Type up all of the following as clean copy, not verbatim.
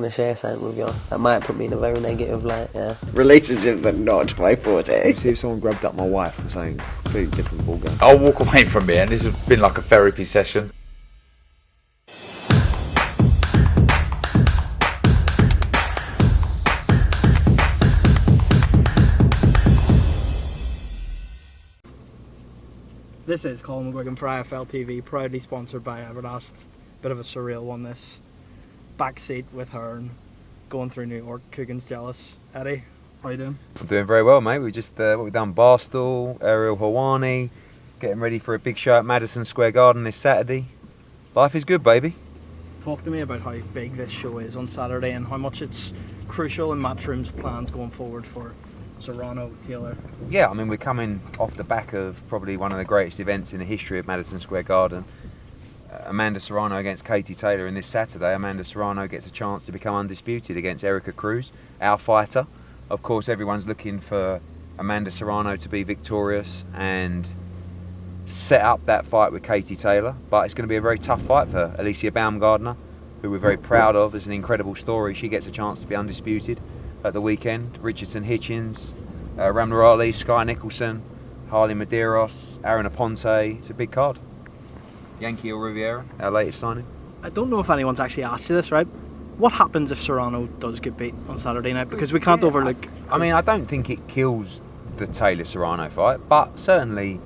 to share something with you. That might put me in a very negative light, yeah. Relationships are not my forte. See if someone grabbed up my wife or something, completely different ballgame. I'll walk away from it, and this has been like a therapy session. This is COLM McGuigan for IFL TV, proudly sponsored by Everlast. Bit of a surreal one, this. Backseat with Hearn, going through New York. Coogan's jealous. Eddie, how you doing? I'm doing very well, mate. We just what we've done: Barstool, Ariel Hawani, getting ready for a big show at Madison Square Garden this Saturday. Life is good, baby. Talk to me about how big this show is on Saturday and how much it's crucial in Matchroom's plans going forward for Serrano, Taylor. Yeah, I mean, we're coming off the back of probably one of the greatest events in the history of Madison Square Garden. Amanda Serrano against Katie Taylor, and this Saturday Amanda Serrano gets a chance to become undisputed against Erica Cruz, our fighter. Of course, everyone's looking for Amanda Serrano to be victorious and set up that fight with Katie Taylor, but it's going to be a very tough fight for Alicia Baumgardner, who we're very proud of. It's an incredible story. She gets a chance to be undisputed at the weekend. Richardson Hitchens, Ramla Ali, Sky Nicholson, Harley Medeiros, Aaron Aponte. It's a big card. Yankee or Riviera, our latest signing. I don't know if anyone's actually asked you this, right? What happens if Serrano does get beat on Saturday night? Because we can't overlook... I mean, I don't think it kills the Taylor-Serrano fight, but certainly,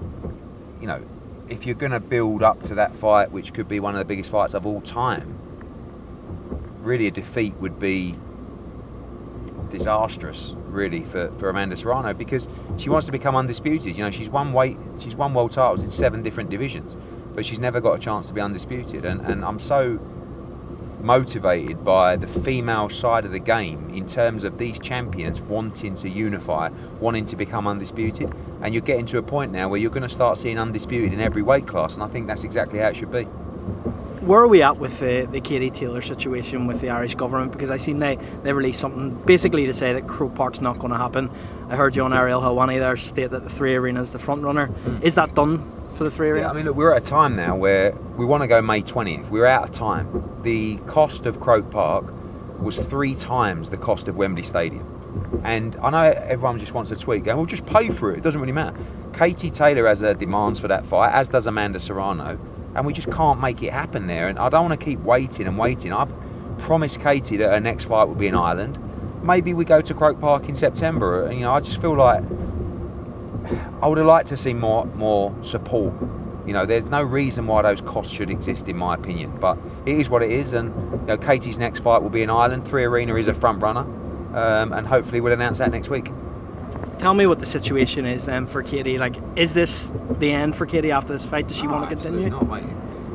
you know, if you're going to build up to that fight, which could be one of the biggest fights of all time, really a defeat would be disastrous, really, for Amanda Serrano, because she wants to become undisputed. You know, she's won world titles in 7 different divisions, but she's never got a chance to be undisputed. And I'm so motivated by the female side of the game in terms of these champions wanting to unify, wanting to become undisputed. And you're getting to a point now where you're going to start seeing undisputed in every weight class, and I think that's exactly how it should be. Where are we at with the Katie Taylor situation with the Irish government? Because I seen they released something basically to say that Croke Park's not going to happen. I heard you on Ariel Helwani there state that the 3 Arena's the front runner. Is that done for the 3 Arena? Yeah, I mean, look, we're at a time now where we want to go May 20th. We're out of time. The cost of Croke Park was 3 times the cost of Wembley Stadium. And I know everyone just wants to tweet going, well, just pay for it. It doesn't really matter. Katie Taylor has her demands for that fight, as does Amanda Serrano. And we just can't make it happen there. And I don't want to keep waiting and waiting. I've promised Katie that her next fight will be in Ireland. Maybe we go to Croke Park in September. You know, I just feel like I would have liked to see more support. You know, there's no reason why those costs should exist, in my opinion. But it is what it is. And you know, Katie's next fight will be in Ireland. 3 Arena is a front runner. And hopefully we'll announce that next week. Tell me what the situation is then for Katie. Like, is this the end for Katie after this fight? Does she want to continue? Not, mate.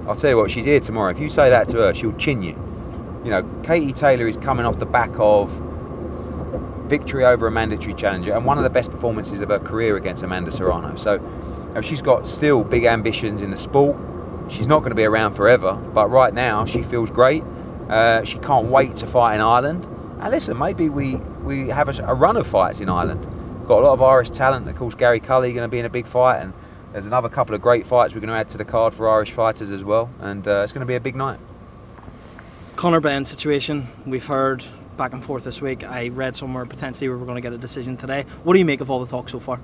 I'll tell you what, she's here tomorrow. If you say that to her, she'll chin you. You know, Katie Taylor is coming off the back of victory over a mandatory challenger and one of the best performances of her career against Amanda Serrano. So you know, she's got still big ambitions in the sport. She's not going to be around forever, but right now she feels great. She can't wait to fight in Ireland. And listen, maybe we have a run of fights in Ireland. Got a lot of Irish talent. Of course, Gary Cully going to be in a big fight, and there's another couple of great fights we're going to add to the card for Irish fighters as well, and it's going to be a big night. Conor Benn situation, we've heard back and forth this week. I read somewhere potentially we were going to get a decision today. What do you make of all the talk so far?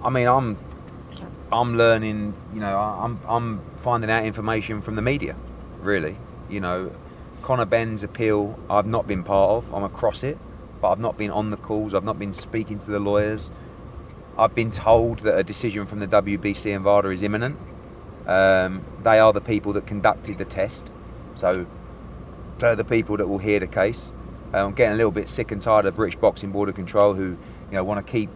I mean, I'm learning. You know, I'm finding out information from the media, really. You know, Conor Benn's appeal I've not been part of. I'm across it. But I've not been on the calls, I've not been speaking to the lawyers. I've been told that a decision from the WBC and VADA is imminent. They are the people that conducted the test, so they're the people that will hear the case. I'm getting a little bit sick and tired of British Boxing Board of Control, who want to keep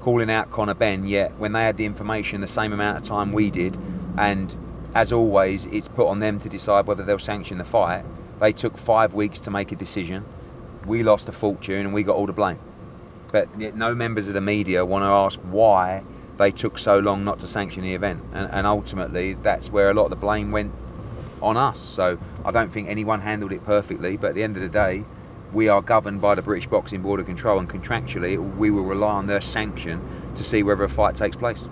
calling out Conor Benn, yet when they had the information the same amount of time we did, and as always it's put on them to decide whether they'll sanction the fight. They took 5 weeks to make a decision. We lost a fortune and we got all the blame. But yet no members of the media want to ask why they took so long not to sanction the event. And ultimately, that's where a lot of the blame went on us. So I don't think anyone handled it perfectly. But at the end of the day, we are governed by the British Boxing Board of Control, and contractually, we will rely on their sanction to see whether a fight takes place.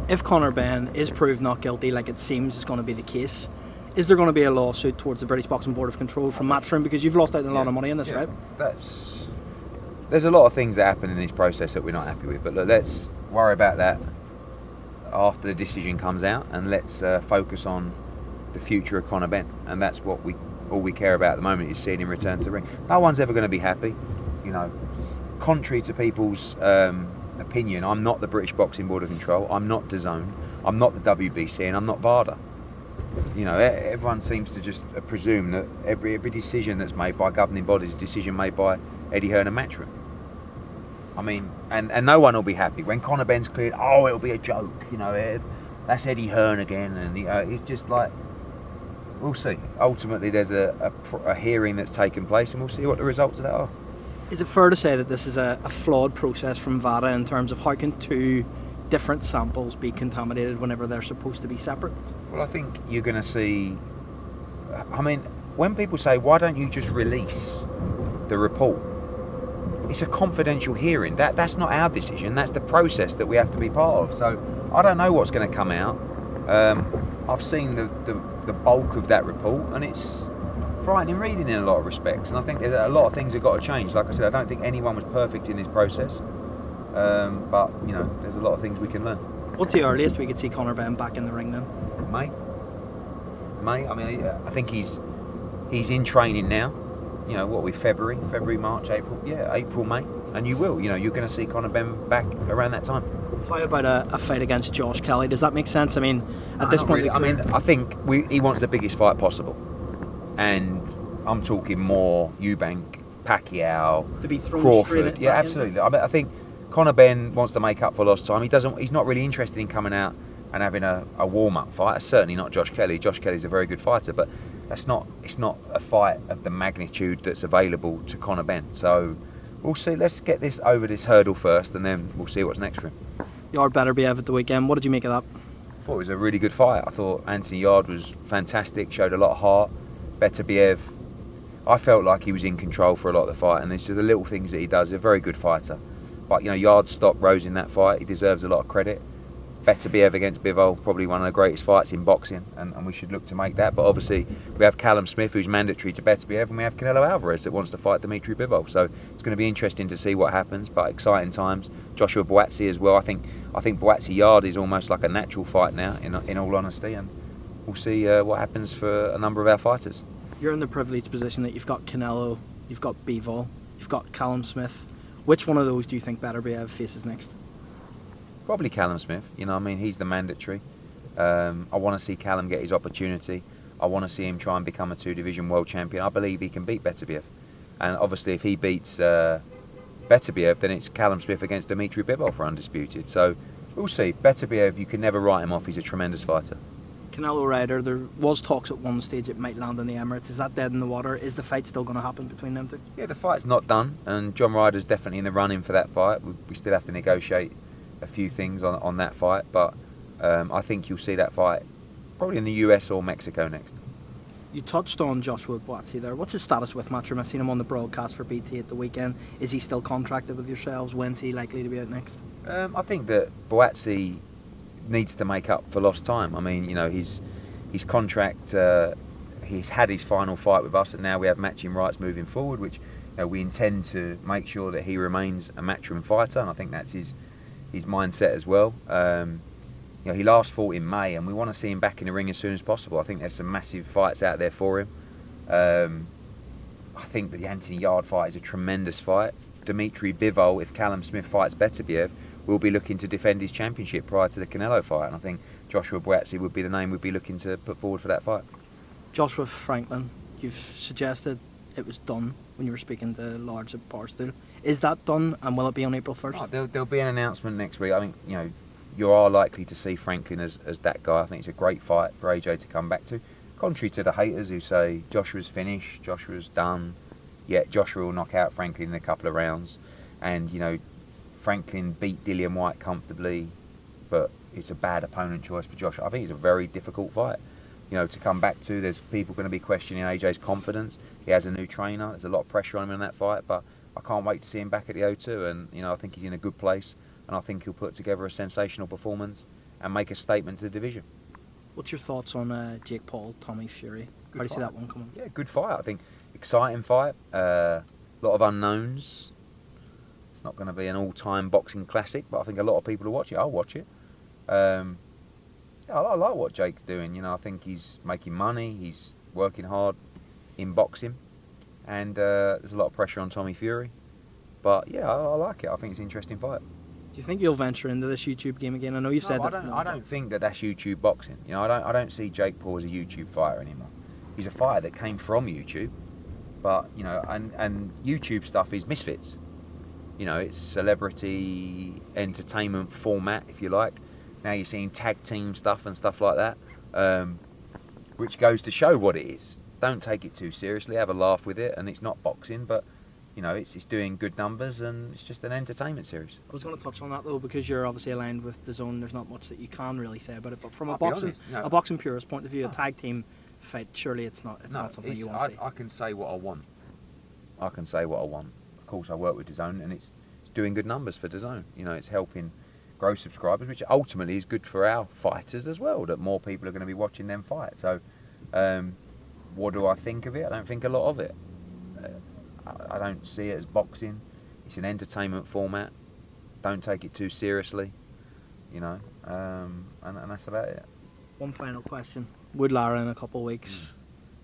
If Conor Benn is proved not guilty, like it seems is going to be the case, Is there going to be a lawsuit towards the British Boxing Board of Control from Matchroom, because you've lost out on a lot of money in this, right? There's a lot of things that happen in this process that we're not happy with, but look, let's worry about that after the decision comes out, and let's focus on the future of Conor Benn, and that's what all we care about at the moment, is seeing him return to the ring. No one's ever going to be happy, you know. Contrary to people's opinion, I'm not the British Boxing Board of Control, I'm not DAZN, I'm not the WBC, and I'm not VADA. You know, everyone seems to just presume that every decision that's made by governing bodies is a decision made by Eddie Hearn and Matchroom. I mean, and no one will be happy when Conor Benn's cleared. Oh, it'll be a joke, you know. That's Eddie Hearn again, and it's just like, we'll see. Ultimately, there's a hearing that's taken place, and we'll see what the results of that are. Is it fair to say that this is a flawed process from VADA in terms of how can two different samples be contaminated whenever they're supposed to be separate? Well, I think you're going to see. I mean, when people say, "Why don't you just release the report?" It's a confidential hearing. That's not our decision. That's the process that we have to be part of. So I don't know what's going to come out. I've seen the bulk of that report, and it's frightening reading in a lot of respects. And I think a lot of things have got to change. Like I said, I don't think anyone was perfect in this process, but you know, there's a lot of things we can learn. What's the earliest we could see Conor Benn back in the ring then? May. I mean, I think he's in training now. You know, what are we, February, March, April? Yeah, April, May. And you will, you know, you're going to see Conor Benn back around that time. How about a fight against Josh Kelly? Does that make sense? I mean, at this point... Really. I mean, I think he wants the biggest fight possible. And I'm talking more Eubank, Pacquiao, to be thrown Crawford. Yeah, absolutely. I think Conor Benn wants to make up for lost time. He's not really interested in coming out and having a warm-up fight. Certainly not Josh Kelly. Josh Kelly's a very good fighter, but it's not a fight of the magnitude that's available to Conor Benn. So we'll see. Let's get this over this hurdle first, and then we'll see what's next for him. Yarde better be at the weekend. What did you make of that? I thought it was a really good fight. I thought Anthony Yarde was fantastic, showed a lot of heart. Beterbiev, I felt like he was in control for a lot of the fight, and there's just the little things that he does. He's a very good fighter. But, you know, Yarde stopped Rose in that fight. He deserves a lot of credit. Beterbiev against Bivol, probably one of the greatest fights in boxing, and we should look to make that. But obviously, we have Callum Smith, who's mandatory to Beterbiev, and we have Canelo Alvarez that wants to fight Dimitri Bivol. So it's going to be interesting to see what happens, but exciting times. Joshua Buatsi as well. I think Buatsi Yarde is almost like a natural fight now, in all honesty, and we'll see what happens for a number of our fighters. You're in the privileged position that you've got Canelo, you've got Bivol, you've got Callum Smith. Which one of those do you think Beterbiev faces next? Probably Callum Smith. You know, I mean, he's the mandatory. I want to see Callum get his opportunity. I want to see him try and become a two-division world champion. I believe he can beat Beterbiev. And obviously, if he beats Beterbiev, then it's Callum Smith against Dimitri Bivol for undisputed. So we'll see. Beterbiev, you can never write him off. He's a tremendous fighter. Canelo Ryder, there was talks at one stage it might land in the Emirates. Is that dead in the water? Is the fight still going to happen between them two? Yeah, the fight's not done, and John Ryder's definitely in the running for that fight. We still have to negotiate a few things on that fight, but I think you'll see that fight probably in the US or Mexico next. You touched on Joshua Buatsi there. What's his status with Matchroom? I've seen him on the broadcast for BT at the weekend. Is he still contracted with yourselves? When's he likely to be out next? I think that Buatsi needs to make up for lost time. I mean, you know, his contract, he's had his final fight with us, and now we have matching rights moving forward, which, you know, we intend to make sure that he remains a Matchroom fighter, and I think that's his mindset as well. You know, he last fought in May, and we want to see him back in the ring as soon as possible. I think there's some massive fights out there for him. I think that the Anthony Yarde fight is a tremendous fight. Dimitri Bivol, if Callum Smith fights Beterbiev, will be looking to defend his championship prior to the Canelo fight, and I think Joshua Buatsi would be the name we'd be looking to put forward for that fight. Joshua Franklin, you've suggested it was done when you were speaking to Large at Barstool. Is that done, and will it be on April 1st? Oh, there'll be an announcement next week. I think, you know, you are likely to see Franklin as that guy. I think it's a great fight for AJ to come back to. Contrary to the haters who say Joshua's finished, Joshua's done, yet Joshua will knock out Franklin in a couple of rounds, and, you know, Franklin beat Dillian White comfortably, but it's a bad opponent choice for Joshua. I think it's a very difficult fight, you know, to come back to. There's people going to be questioning AJ's confidence. He has a new trainer. There's a lot of pressure on him in that fight, but I can't wait to see him back at the O2, and, you know, I think he's in a good place, and I think he'll put together a sensational performance and make a statement to the division. What's your thoughts on Jake Paul, Tommy Fury? How do you see that one coming? Yeah, good fight. I think exciting fight. A lot of unknowns. It's not going to be an all-time boxing classic, but I think a lot of people will watch it. I'll watch it. Yeah, I like what Jake's doing. You know, I think he's making money. He's working hard in boxing, and there's a lot of pressure on Tommy Fury. But yeah, I like it. I think it's an interesting fight. Do you think you'll venture into this YouTube game again? I know you've said that. I don't think that's YouTube boxing. You know, I don't see Jake Paul as a YouTube fighter anymore. He's a fighter that came from YouTube, but you know, and YouTube stuff is misfits. You know, it's celebrity entertainment format, if you like. Now you're seeing tag team stuff and stuff like that, which goes to show what it is. Don't take it too seriously. Have a laugh with it, and it's not boxing, but you know, it's doing good numbers, and it's just an entertainment series. I was going to touch on that though, because you're obviously aligned with DAZN. There's not much that you can really say about it, but from a boxing purist point of view, a tag team fight, surely it's not something you want to see. I can say what I want. Of course, I work with DAZN, and it's doing good numbers for DAZN. You know, it's helping grow subscribers, which ultimately is good for our fighters as well. That more people are going to be watching them fight. So, what do I think of it? I don't think a lot of it. I don't see it as boxing. It's an entertainment format. Don't take it too seriously, you know, and that's about it. One final question. Wood Lara in a couple of weeks.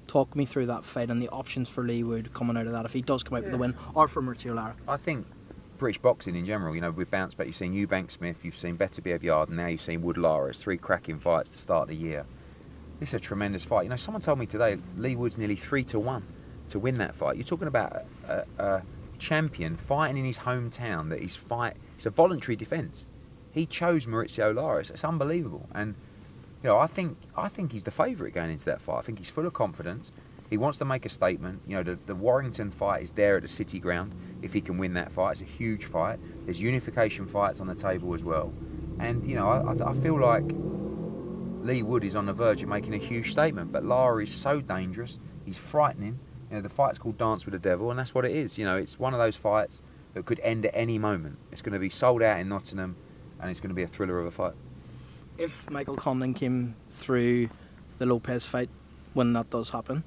Talk me through that fight and the options for Lee Wood coming out of that if he does come out with the win, or for Mauricio Lara. I think British boxing in general, you know, with bounce back, you've seen Eubank Smith, you've seen Beterbiev Yarde, and now you've seen Wood Lara. It's 3 cracking fights to start the year. This is a tremendous fight. You know, someone told me today Lee Wood's nearly 3-1 to win that fight. You're talking about a champion fighting in his hometown. It's a voluntary defence. He chose Mauricio Lara. It's unbelievable. And you know, I think he's the favourite going into that fight. I think he's full of confidence. He wants to make a statement. You know, the Warrington fight is there at the City Ground. If he can win that fight, it's a huge fight. There's unification fights on the table as well. And you know, I feel like Lee Wood is on the verge of making a huge statement. But Lara is so dangerous. He's frightening. You know, the fight's called Dance with the Devil, and that's what it is. You know, it's one of those fights that could end at any moment. It's going to be sold out in Nottingham, and it's going to be a thriller of a fight. If Michael Conlan came through the Lopez fight, when that does happen,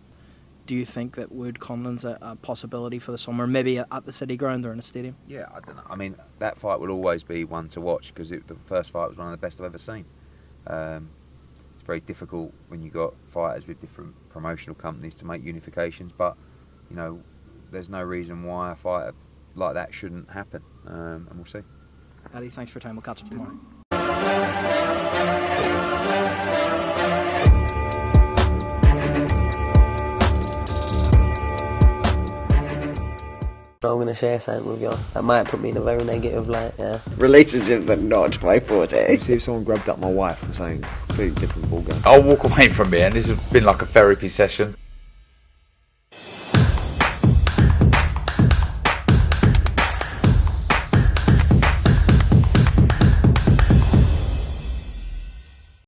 do you think that Wood Conlan's a possibility for the summer, maybe at the City Ground or in a stadium? Yeah, I don't know. I mean, that fight will always be one to watch because the first fight was one of the best I've ever seen. It's very difficult when you've got fighters with different promotional companies to make unifications, but you know, there's no reason why a fight like that shouldn't happen, and we'll see. Eddie, thanks for your time. We'll catch up tomorrow. I'm going to share something with you. That might put me in a very negative light, yeah. Relationships are not my forte. See if someone grabbed up my wife and saying completely different ballgame. I'll walk away from it, and this has been like a therapy session.